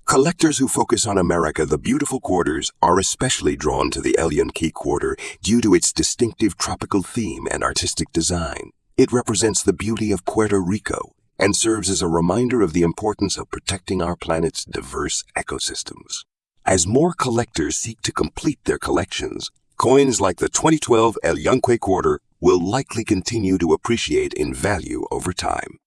Collectors who focus on America the Beautiful quarters are especially drawn to the El Yunque quarter due to its distinctive tropical theme and artistic design. It represents the beauty of Puerto Rico and serves as a reminder of the importance of protecting our planet's diverse ecosystems. As more collectors seek to complete their collections, coins like the 2012 El Yunque quarter will likely continue to appreciate in value over time.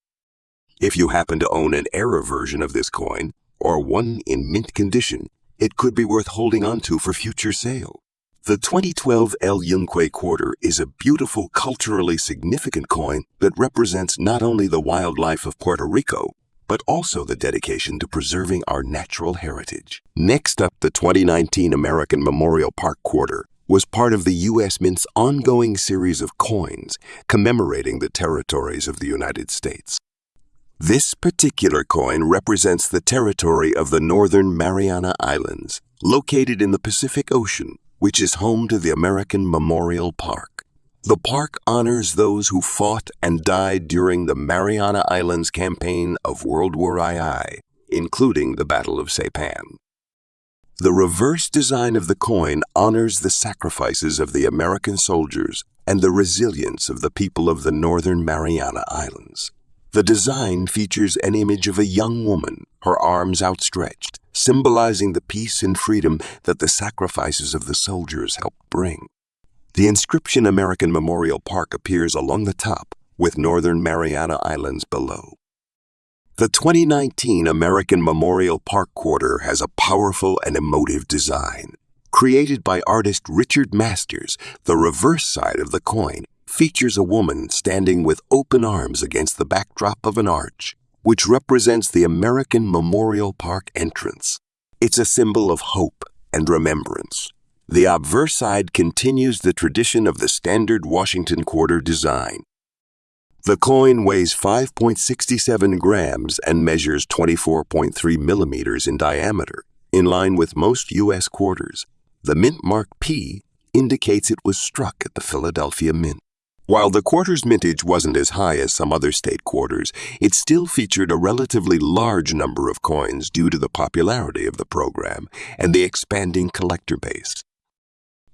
If you happen to own an error version of this coin, or one in mint condition, it could be worth holding onto for future sale. The 2012 El Yunque quarter is a beautiful, culturally significant coin that represents not only the wildlife of Puerto Rico, but also the dedication to preserving our natural heritage. Next up, the 2019 American Memorial Park quarter was part of the U.S. Mint's ongoing series of coins commemorating the territories of the United States. This particular coin represents the territory of the Northern Mariana Islands, located in the Pacific Ocean, which is home to the American Memorial Park. The park honors those who fought and died during the Mariana Islands campaign of World War II, including the Battle of Saipan. The reverse design of the coin honors the sacrifices of the American soldiers and the resilience of the people of the Northern Mariana Islands. The design features an image of a young woman, her arms outstretched, symbolizing the peace and freedom that the sacrifices of the soldiers helped bring. The inscription American Memorial Park appears along the top, with Northern Mariana Islands below. The 2019 American Memorial Park quarter has a powerful and emotive design. Created by artist Richard Masters, the reverse side of the coin features a woman standing with open arms against the backdrop of an arch, which represents the American Memorial Park entrance. It's a symbol of hope and remembrance. The obverse side continues the tradition of the standard Washington quarter design. The coin weighs 5.67 grams and measures 24.3 millimeters in diameter, in line with most U.S. quarters. The mint mark P indicates it was struck at the Philadelphia Mint. While the quarter's mintage wasn't as high as some other state quarters, it still featured a relatively large number of coins due to the popularity of the program and the expanding collector base.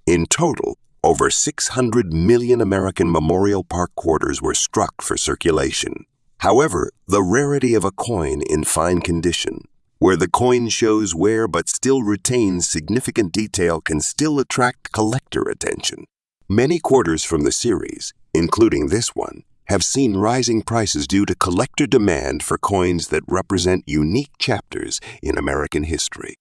In total, over 600 million American Memorial Park quarters were struck for circulation. However, the rarity of a coin in fine condition, where the coin shows wear but still retains significant detail, can still attract collector attention. Many quarters from the series, including this one, have seen rising prices due to collector demand for coins that represent unique chapters in American history.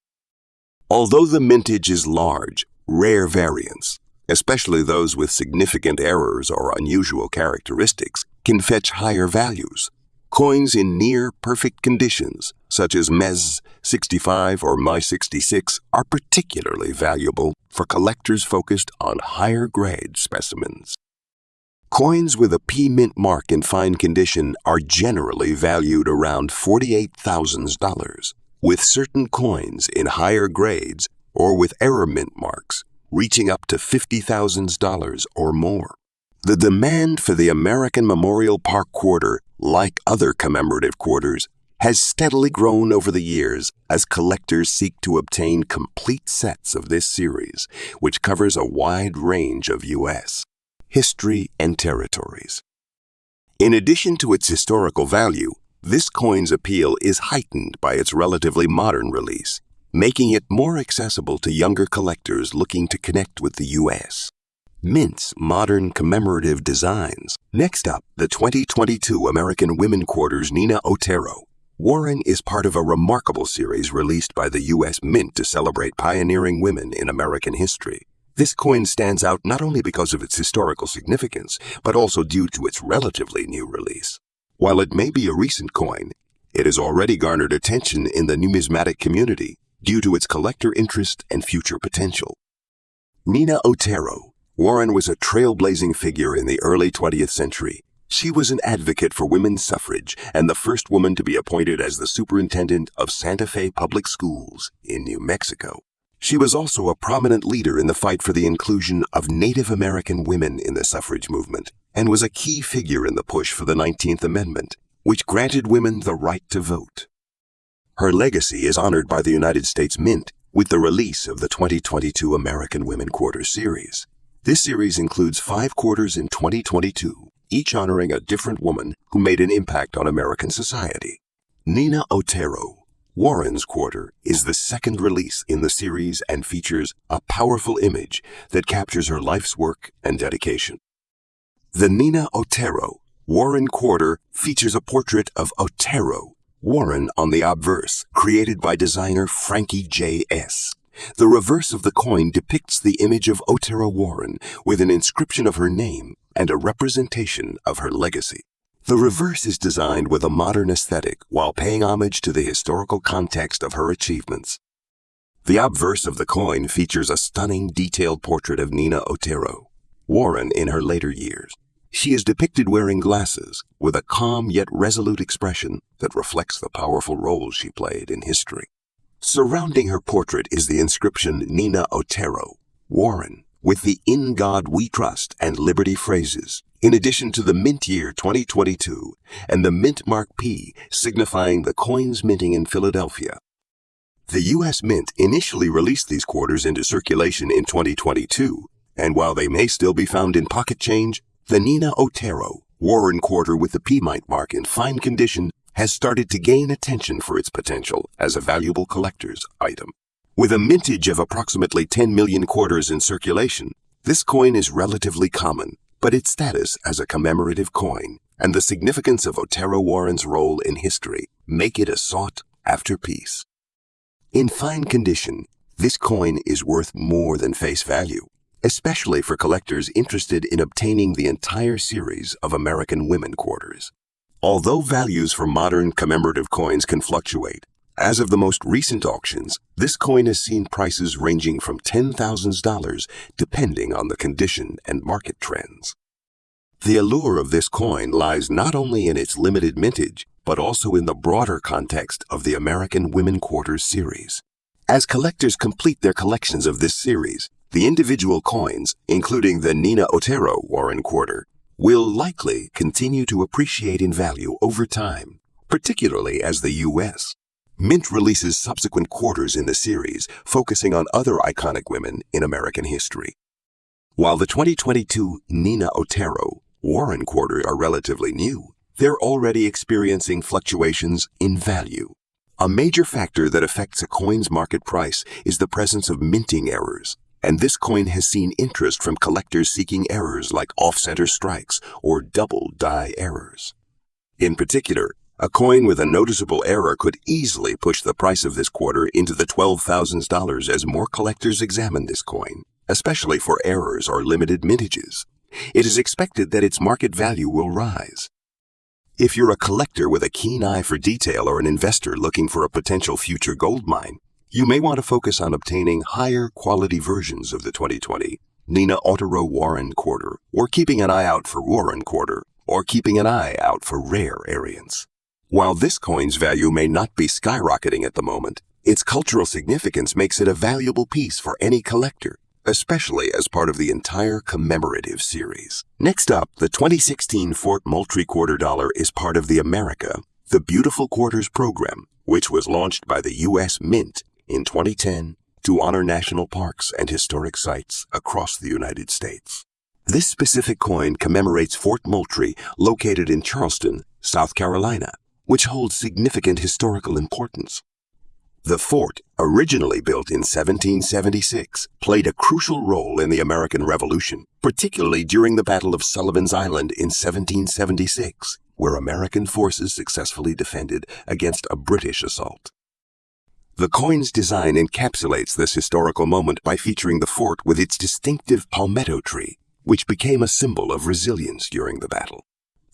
Although the mintage is large, rare variants, especially those with significant errors or unusual characteristics, can fetch higher values. Coins in near-perfect conditions, such as Mez 65 or My 66, are particularly valuable for collectors focused on higher-grade specimens. Coins with a P mint mark in fine condition are generally valued around $48,000, with certain coins in higher grades or with error mint marks reaching up to $50,000 or more. The demand for the American Memorial Park quarter, like other commemorative quarters, has steadily grown over the years as collectors seek to obtain complete sets of this series, which covers a wide range of U.S. history and territories. In addition to its historical value, this coin's appeal is heightened by its relatively modern release, making it more accessible to younger collectors looking to connect with the U.S. Mint's modern commemorative designs. Next up, the 2022 American Women Quarters Nina Otero. Warren is part of a remarkable series released by the U.S. Mint to celebrate pioneering women in American history. This coin stands out not only because of its historical significance, but also due to its relatively new release. While it may be a recent coin, it has already garnered attention in the numismatic community due to its collector interest and future potential. Nina Otero. Warren was a trailblazing figure in the early 20th century. She was an advocate for women's suffrage and the first woman to be appointed as the superintendent of Santa Fe Public Schools in New Mexico. She was also a prominent leader in the fight for the inclusion of Native American women in the suffrage movement and was a key figure in the push for the 19th Amendment, which granted women the right to vote. Her legacy is honored by the United States Mint with the release of the 2022 American Women Quarters series. This series includes 5 quarters in 2022, each honoring a different woman who made an impact on American society. Nina Otero. Warren's quarter is the second release in the series and features a powerful image that captures her life's work and dedication. The Nina Otero Warren quarter features a portrait of Otero Warren on the obverse, created by designer Frankie J.S. The reverse of the coin depicts the image of Otero Warren with an inscription of her name and a representation of her legacy. The reverse is designed with a modern aesthetic while paying homage to the historical context of her achievements. The obverse of the coin features a stunning, detailed portrait of Nina Otero Warren in her later years. She is depicted wearing glasses with a calm yet resolute expression that reflects the powerful role she played in history. Surrounding her portrait is the inscription Nina Otero Warren, with the "In God We Trust" and "Liberty" phrases, in addition to the mint year 2022 and the mint mark P signifying the coin's minting in Philadelphia. The U.S. Mint initially released these quarters into circulation in 2022, and while they may still be found in pocket change, the Nina Otero Warren quarter with the P mint mark in fine condition has started to gain attention for its potential as a valuable collector's item. With a mintage of approximately 10 million quarters in circulation, this coin is relatively common, but its status as a commemorative coin and the significance of Otero Warren's role in history make it a sought-after piece. In fine condition, this coin is worth more than face value, especially for collectors interested in obtaining the entire series of American Women quarters. Although values for modern commemorative coins can fluctuate, as of the most recent auctions, this coin has seen prices ranging from $10,000 depending on the condition and market trends. The allure of this coin lies not only in its limited mintage, but also in the broader context of the American Women Quarters series. As collectors complete their collections of this series, the individual coins, including the Nina Otero Warren quarter, will likely continue to appreciate in value over time, particularly as the U.S. Mint releases subsequent quarters in the series, focusing on other iconic women in American history. While the 2022 Nina Otero Warren quarter are relatively new, they're already experiencing fluctuations in value. A major factor that affects a coin's market price is the presence of minting errors. and this coin has seen interest from collectors seeking errors like off-center strikes or double die errors. In particular, a coin with a noticeable error could easily push the price of this quarter into the $12,000 as more collectors examine this coin, especially for errors or limited mintages. It is expected that its market value will rise. If you're a collector with a keen eye for detail or an investor looking for a potential future gold mine, you may want to focus on obtaining higher quality versions of the 2020 Nina Otero Warren quarter, or keeping an eye out for Warren quarter, or keeping an eye out for rare variants. While this coin's value may not be skyrocketing at the moment, its cultural significance makes it a valuable piece for any collector, especially as part of the entire commemorative series. Next up, the 2016 Fort Moultrie quarter dollar is part of the America, the Beautiful Quarters program, which was launched by the U.S. Mint in 2010 to honor national parks and historic sites across the United States. This specific coin commemorates Fort Moultrie, located in Charleston, South Carolina, which holds significant historical importance. The fort, originally built in 1776, played a crucial role in the American Revolution, particularly during the Battle of Sullivan's Island in 1776, where American forces successfully defended against a British assault. The coin's design encapsulates this historical moment by featuring the fort with its distinctive palmetto tree, which became a symbol of resilience during the battle.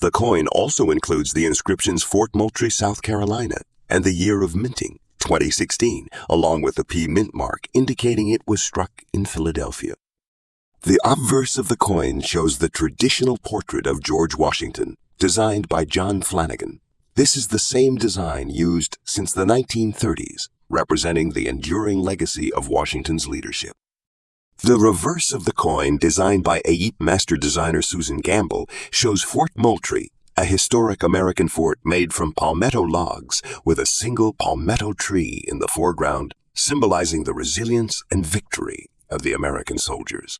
The coin also includes the inscriptions Fort Moultrie, South Carolina, and the year of minting, 2016, along with the P mint mark indicating it was struck in Philadelphia. The obverse of the coin shows the traditional portrait of George Washington, designed by John Flanagan. This is the same design used since the 1930s, representing the enduring legacy of Washington's leadership. The reverse of the coin, designed by AEP master designer Susan Gamble, shows Fort Moultrie, a historic American fort made from palmetto logs with a single palmetto tree in the foreground, symbolizing the resilience and victory of the American soldiers.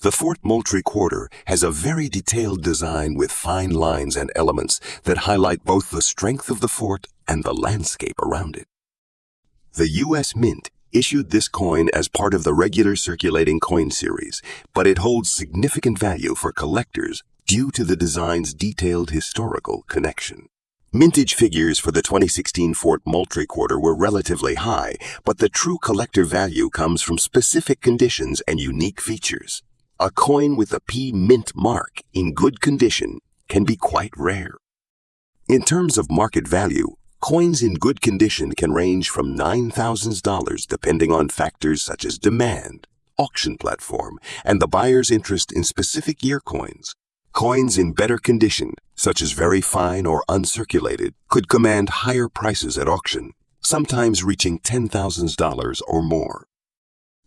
The Fort Moultrie quarter has a very detailed design with fine lines and elements that highlight both the strength of the fort and the landscape around it. The U.S. Mint issued this coin as part of the regular circulating coin series, but it holds significant value for collectors due to the design's detailed historical connection. Mintage figures for the 2016 Fort Moultrie quarter were relatively high, but the true collector value comes from specific conditions and unique features. A coin with a P mint mark in good condition can be quite rare. In terms of market value, coins in good condition can range from $9,000 depending on factors such as demand, auction platform, and the buyer's interest in specific year coins. Coins in better condition, such as very fine or uncirculated, could command higher prices at auction, sometimes reaching $10,000 or more.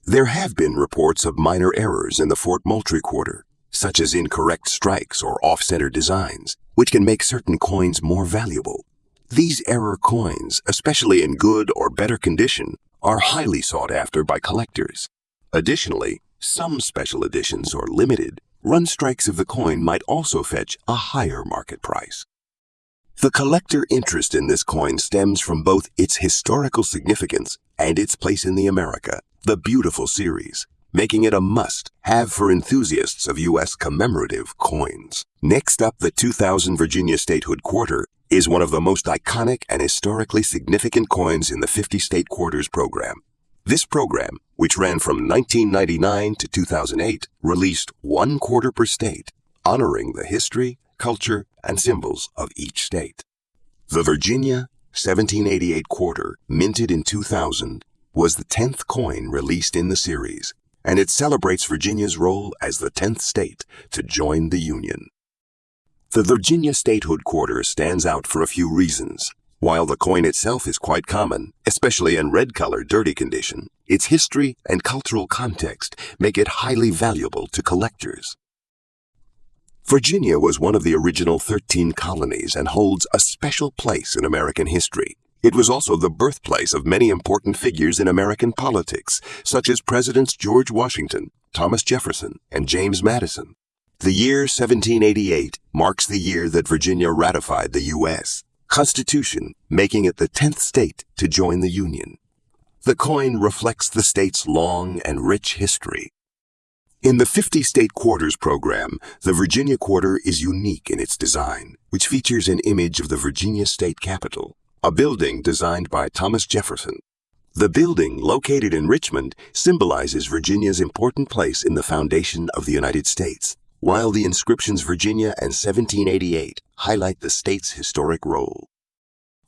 There have been reports of minor errors in the Fort Moultrie quarter, such as incorrect strikes or off-center designs, which can make certain coins more valuable. These error coins, especially in good or better condition, are highly sought after by collectors. Additionally, some special editions or limited run strikes of the coin might also fetch a higher market price. The collector interest in this coin stems from both its historical significance and its place in the America, the Beautiful series, making it a must-have for enthusiasts of U.S. commemorative coins. Next up, the 2000 Virginia Statehood Quarter is one of the most iconic and historically significant coins in the 50-state quarters program. This program, which ran from 1999 to 2008, released one quarter per state, honoring the history, culture, and symbols of each state. The Virginia 1788 quarter, minted in 2000, was the 10th coin released in the series, and it celebrates Virginia's role as the 10th state to join the Union. The Virginia Statehood quarter stands out for a few reasons. While the coin itself is quite common, especially in red-color dirty condition, its history and cultural context make it highly valuable to collectors. Virginia was one of the original 13 colonies and holds a special place in American history. It was also the birthplace of many important figures in American politics, such as Presidents George Washington, Thomas Jefferson, and James Madison. The year 1788 marks the year that Virginia ratified the U.S. Constitution, making it the 10th state to join the Union. The coin reflects the state's long and rich history. In the 50-state quarters program, the Virginia quarter is unique in its design, which features an image of the Virginia state capitol, a building designed by Thomas Jefferson. The building, located in Richmond, symbolizes Virginia's important place in the foundation of the United States, while the inscriptions Virginia and 1788 highlight the state's historic role.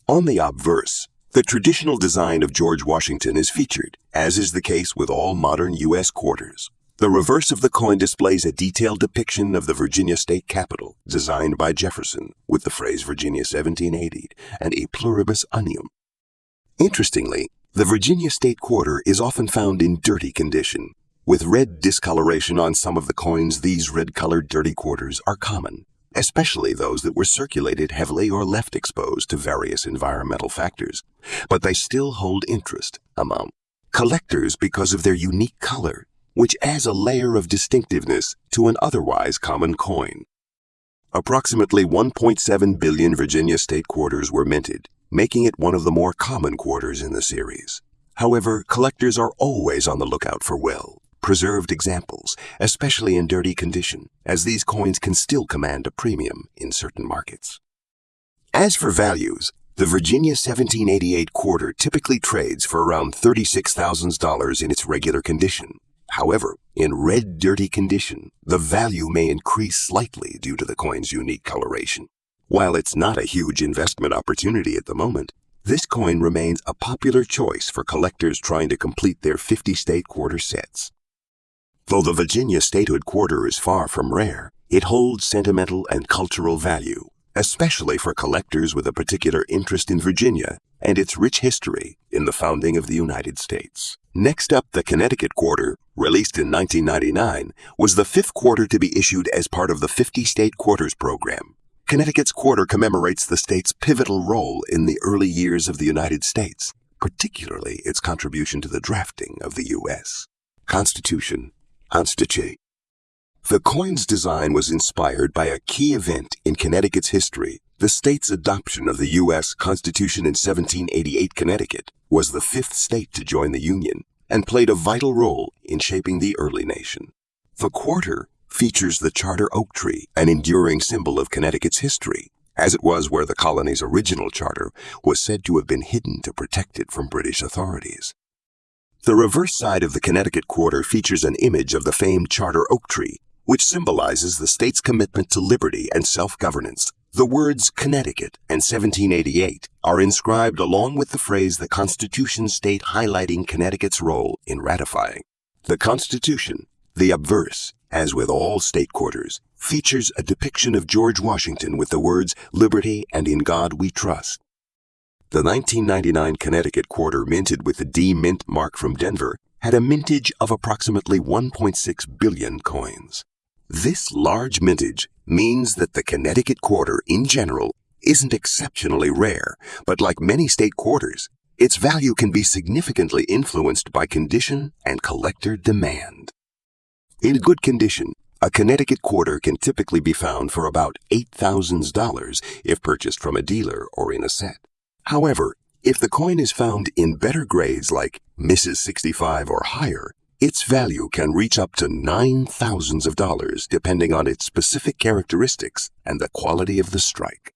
On the obverse, the traditional design of George Washington is featured, as is the case with all modern U.S. quarters. The reverse of the coin displays a detailed depiction of the Virginia state capitol, designed by Jefferson, with the phrase Virginia 1780 and E pluribus unum. Interestingly, the Virginia state quarter is often found in dirty condition. With red discoloration on some of the coins, these red-colored dirty quarters are common, especially those that were circulated heavily or left exposed to various environmental factors. But they still hold interest among collectors because of their unique color, which adds a layer of distinctiveness to an otherwise common coin. Approximately 1.7 billion Virginia state quarters were minted, making it one of the more common quarters in the series. However, collectors are always on the lookout for well-preserved examples, especially in dirty condition, as these coins can still command a premium in certain markets. As for values, the Virginia 1788 quarter typically trades for around $36,000 in its regular condition. However, in red dirty condition, the value may increase slightly due to the coin's unique coloration. While it's not a huge investment opportunity at the moment, this coin remains a popular choice for collectors trying to complete their 50-state quarter sets. Though the Virginia statehood quarter is far from rare, it holds sentimental and cultural value, especially for collectors with a particular interest in Virginia and its rich history in the founding of the United States. Next up, the Connecticut quarter, released in 1999, was the fifth quarter to be issued as part of the 50-state quarters program. Connecticut's quarter commemorates the state's pivotal role in the early years of the United States, particularly its contribution to the drafting of the U.S. Constitution. The coin's design was inspired by a key event in Connecticut's history. The state's adoption of the U.S. Constitution in 1788. Connecticut was the fifth state to join the Union and played a vital role in shaping the early nation. The quarter features the charter oak tree, an enduring symbol of Connecticut's history, as it was where the colony's original charter was said to have been hidden to protect it from British authorities. The reverse side of the Connecticut quarter features an image of the famed charter oak tree, which symbolizes the state's commitment to liberty and self-governance. The words Connecticut and 1788 are inscribed along with the phrase the Constitution state, highlighting Connecticut's role in ratifying the Constitution. The obverse, as with all state quarters, features a depiction of George Washington with the words "Liberty and in God we trust." The 1999 Connecticut quarter, minted with the D Mint mark from Denver, had a mintage of approximately 1.6 billion coins. This large mintage means that the Connecticut quarter in general isn't exceptionally rare, but like many state quarters, its value can be significantly influenced by condition and collector demand. In good condition, a Connecticut quarter can typically be found for about $8,000 if purchased from a dealer or in a set. However, if the coin is found in better grades like Mrs. 65 or higher, its value can reach up to $9,000 depending on its specific characteristics and the quality of the strike.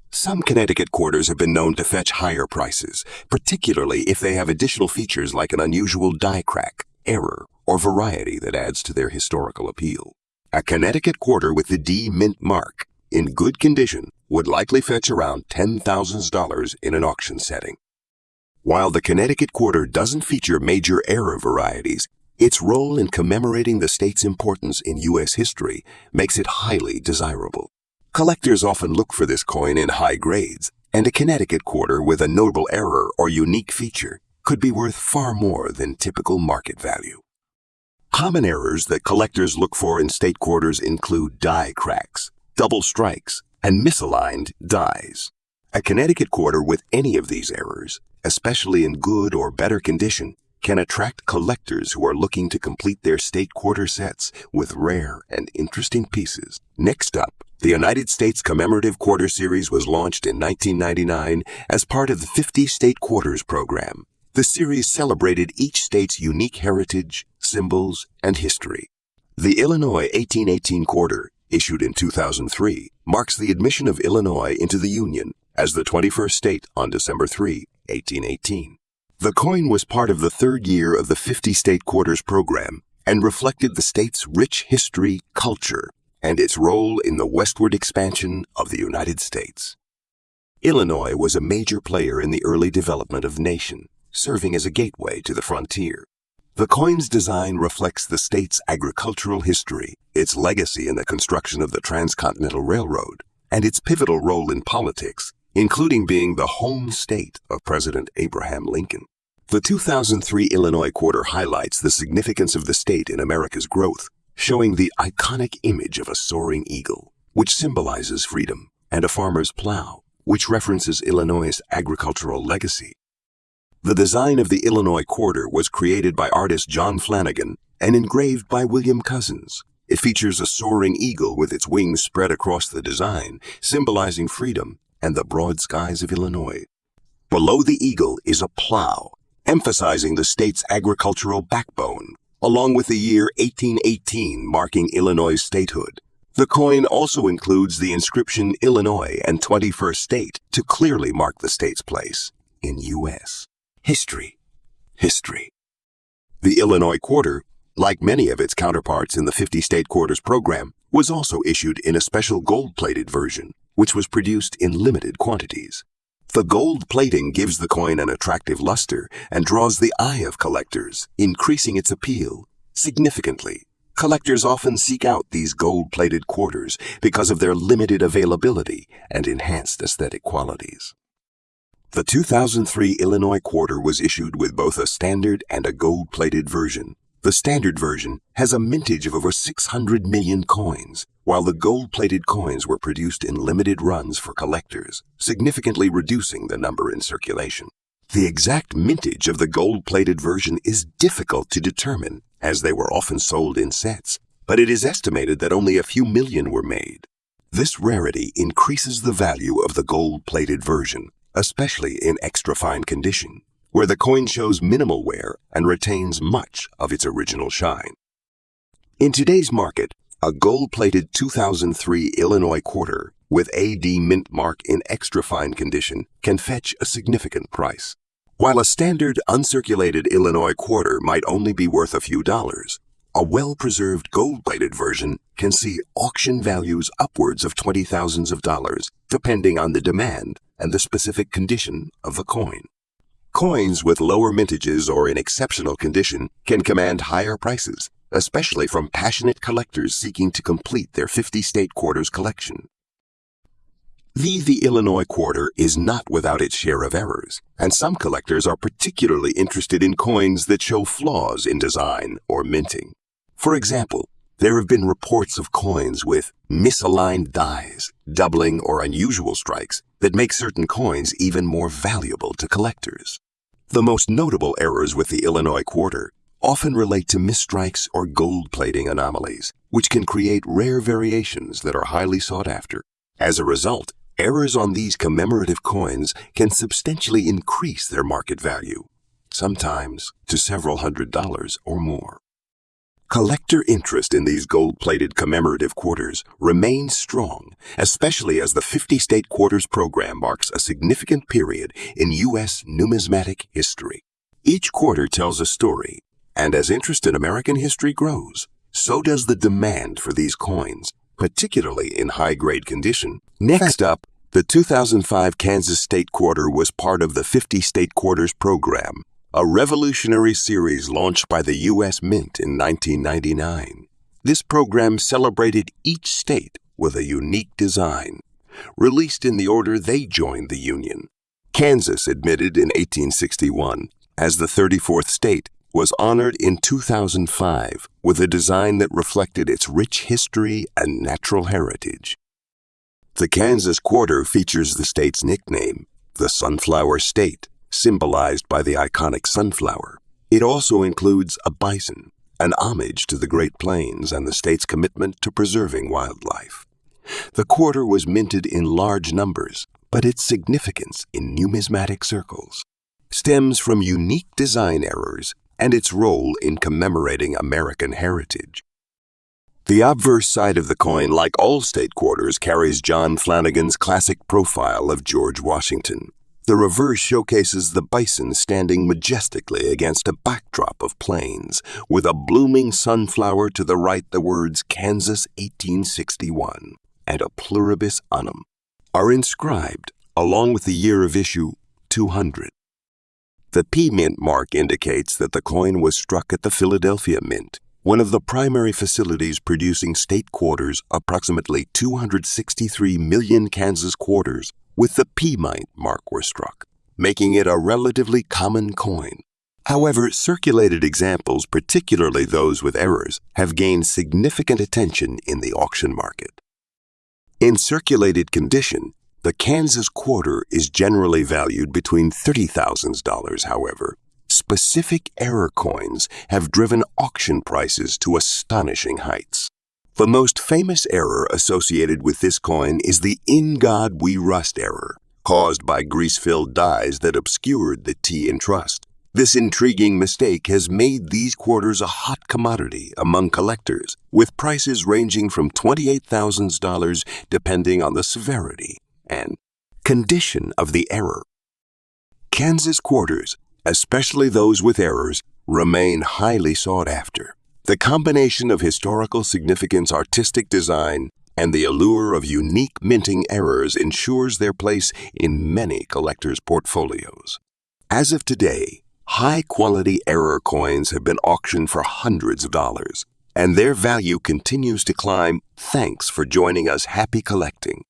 Some Connecticut quarters have been known to fetch higher prices, particularly if they have additional features like an unusual die crack, error, or variety that adds to their historical appeal. A Connecticut quarter with the D Mint mark, in good condition, would likely fetch around $10,000 in an auction setting. While the Connecticut quarter doesn't feature major error varieties, its role in commemorating the state's importance in U.S. history makes it highly desirable. Collectors often look for this coin in high grades, and a Connecticut quarter with a notable error or unique feature could be worth far more than typical market value. Common errors that collectors look for in state quarters include die cracks, double strikes, and misaligned dies. A Connecticut quarter with any of these errors, especially in good or better condition, can attract collectors who are looking to complete their state quarter sets with rare and interesting pieces. Next up, the United States Commemorative Quarter Series was launched in 1999 as part of the 50 State Quarters program. The series celebrated each state's unique heritage, symbols, and history. The Illinois 1818 quarter, issued in 2003, marks the admission of Illinois into the Union as the 21st state on December 3, 1818. The coin was part of the third year of the 50-state quarters program and reflected the state's rich history, culture, and its role in the westward expansion of the United States. Illinois was a major player in the early development of the nation, serving as a gateway to the frontier. The coin's design reflects the state's agricultural history, its legacy in the construction of the Transcontinental Railroad, and its pivotal role in politics, including being the home state of President Abraham Lincoln. The 2003 Illinois quarter highlights the significance of the state in America's growth, showing the iconic image of a soaring eagle, which symbolizes freedom, and a farmer's plow, which references Illinois' agricultural legacy. The design of the Illinois quarter was created by artist John Flanagan and engraved by William Cousins. It features a soaring eagle with its wings spread across the design, symbolizing freedom and the broad skies of Illinois. Below the eagle is a plow, emphasizing the state's agricultural backbone, along with the year 1818 marking Illinois' statehood. The coin also includes the inscription Illinois and 21st State to clearly mark the state's place in U.S. history. The Illinois quarter, like many of its counterparts in the 50-state quarters program, was also issued in a special gold-plated version, which was produced in limited quantities. The gold plating gives the coin an attractive luster and draws the eye of collectors, increasing its appeal significantly. Collectors often seek out these gold-plated quarters because of their limited availability and enhanced aesthetic qualities. The 2003 Illinois quarter was issued with both a standard and a gold-plated version. The standard version has a mintage of over 600 million coins, while the gold-plated coins were produced in limited runs for collectors, significantly reducing the number in circulation. The exact mintage of the gold-plated version is difficult to determine, as they were often sold in sets, but it is estimated that only a few million were made. This rarity increases the value of the gold-plated version, especially in extra-fine condition, where the coin shows minimal wear and retains much of its original shine. In today's market, a gold-plated 2003 Illinois quarter with AD mint mark in extra-fine condition can fetch a significant price. While a standard uncirculated Illinois quarter might only be worth a few dollars, a well-preserved gold-plated version can see auction values upwards of $20,000, depending on the demand and the specific condition of the coin. Coins with lower mintages or in exceptional condition can command higher prices, especially from passionate collectors seeking to complete their 50-state quarters collection. The Illinois quarter is not without its share of errors, and some collectors are particularly interested in coins that show flaws in design or minting. For example, there have been reports of coins with misaligned dies, doubling, or unusual strikes that make certain coins even more valuable to collectors. The most notable errors with the Illinois quarter often relate to misstrikes or gold plating anomalies, which can create rare variations that are highly sought after. As a result, errors on these commemorative coins can substantially increase their market value, sometimes to several $100s or more. Collector interest in these gold-plated commemorative quarters remains strong, especially as the 50-state quarters program marks a significant period in U.S. numismatic history. Each quarter tells a story, and as interest in American history grows, so does the demand for these coins, particularly in high-grade condition. Next up, the 2005 Kansas State Quarter was part of the 50-state quarters program, a revolutionary series launched by the U.S. Mint in 1999. This program celebrated each state with a unique design, released in the order they joined the Union. Kansas, admitted in 1861 as the 34th state, was honored in 2005 with a design that reflected its rich history and natural heritage. The Kansas Quarter features the state's nickname, the Sunflower State, symbolized by the iconic sunflower. It also includes a bison, an homage to the Great Plains and the state's commitment to preserving wildlife. The quarter was minted in large numbers, but its significance in numismatic circles stems from unique design errors and its role in commemorating American heritage. The obverse side of the coin, like all state quarters, carries John Flanagan's classic profile of George Washington. The reverse showcases the bison standing majestically against a backdrop of plains, with a blooming sunflower to the right. The words Kansas 1861 and a pluribus unum are inscribed, along with the year of issue 200. The P Mint mark indicates that the coin was struck at the Philadelphia Mint, one of the primary facilities producing state quarters. Approximately 263 million Kansas quarters with the P Mint mark were struck, making it a relatively common coin. However, circulated examples, particularly those with errors, have gained significant attention in the auction market. In circulated condition, the Kansas quarter is generally valued between $30,000. However, specific error coins have driven auction prices to astonishing heights. The most famous error associated with this coin is the "In God We Rust" error, caused by grease-filled dies that obscured the T in trust. This intriguing mistake has made these quarters a hot commodity among collectors, with prices ranging from $28,000 depending on the severity and condition of the error. Kansas quarters, especially those with errors, remain highly sought after. The combination of historical significance, artistic design, and the allure of unique minting errors ensures their place in many collectors' portfolios. As of today, high-quality error coins have been auctioned for hundreds of dollars, and their value continues to climb. Thanks for joining us. Happy collecting.